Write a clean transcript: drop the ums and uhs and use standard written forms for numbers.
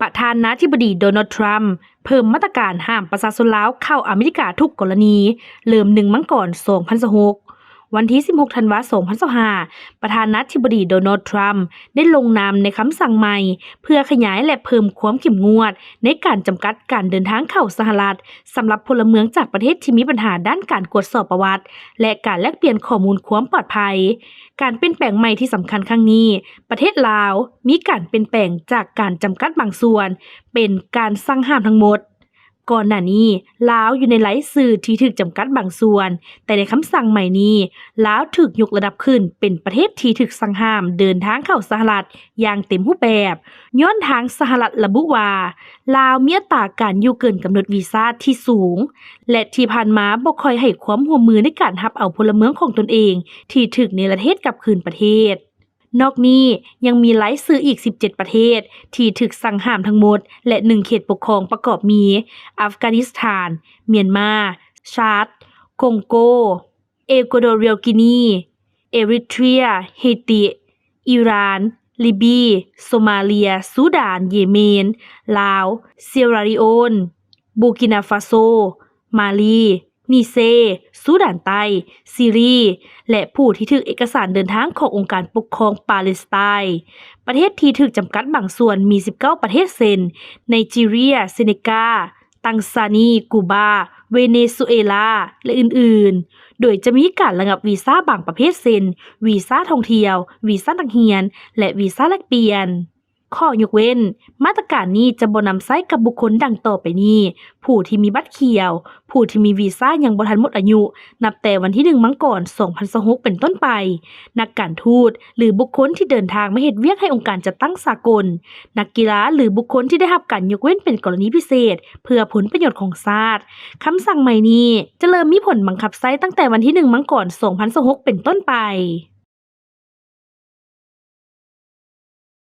ประธานาธิบดีโดนัลด์ทรัมป์เพิ่มมาตรการห้ามประชาชนลาวเข้าอเมริกาทุกกรณีเริ่ม1มังกร2026วันที่16ธันวาคม2025ประธานาธิบดีโดนัลด์ทรัมป์ได้ลงนามในคำสั่งใหม่เพื่อขยายและเพิ่มความเข้มงวดในการจำกัดการเดินทางเข้าสหรัฐสำหรับพลเมืองจากประเทศที่มีปัญหาด้านการตรวจสอบประวัติและการแลกเปลี่ยนข้อมูลความปลอดภัยการเปลี่ยนแปลงใหม่ที่สำคัญครั้งนี้ประเทศลาวมีการเปลี่ยนแปลงจากการจำกัดบางส่วนเป็นการสั่งห้ามทั้งหมดก่อนหน้านี้ลาวอยู่ในรายชื่อที่ถูกจำกัดบางส่วนแต่ในคำสั่งใหม่นี้ลาวถูกยกระดับขึ้นเป็นประเทศที่ถูกสั่งห้ามเดินทางเข้าสหรัฐอย่างเต็มรูปแบบย้อนทางสหรัฐระบุว่าลาวมีอัตราการอยู่เกินกำหนดวีซ่าที่สูงและที่ผ่านมาบ่ค่อยให้ความร่วมมือในการรับเอาพลเมืองของตนเองที่ถูกเนรเทศกลับคืนประเทศนอกนี้ยังมีรายชื่ออีก17ประเทศที่ถูกสั่งห้ามทั้งหมดและ1เขตปกครองประกอบมีอัฟกานิสถานเมียนมาชาดคองโกเอกวาดอร์กินีเอริเทรียเฮติอิหร่านลิบีโซมาเลียซูดานเยเมนลาวเซียราลีโอนบูกินาฟาโซมาลีนิเซซูดานใต้ซีรีและผู้ที่ถือเอกสารเดินทางขององค์การปกครองปาเลสไตน์ประเทศที่ถูกจำกัดบางส่วนมี19ประเทศเช่นไนจีเรียเซเนกาตังซานีกูบาเวเนซุเอลาและอื่นๆโดยจะมีการระงับวีซ่าบางประเภทเช่นวีซ่าท่องเที่ยววีซ่านักเรียนและวีซ่าแลกเปลี่ยนข้อยกเว้นมาตรการนี้จะบ่นำใช้กับบุคคลดังต่อไปนี้ผู้ที่มีบัตรเขียวผู้ที่มีวีซ่ายังบ่ทันหมดอายุนับแต่วันที่1มังกร2026เป็นต้นไปนักการทูตหรือบุคคลที่เดินทางมาเฮ็ดเวียกให้องค์การจัดตั้งสากลนักกีฬาหรือบุคคลที่ได้รับการยกเว้นเป็นกรณีพิเศษเพื่อผลประโยชน์ของชาติคำสั่งใหม่นี้จะเริ่มมีผลบังคับใช้ตั้งแต่วันที่1มังกร2026เป็นต้นไป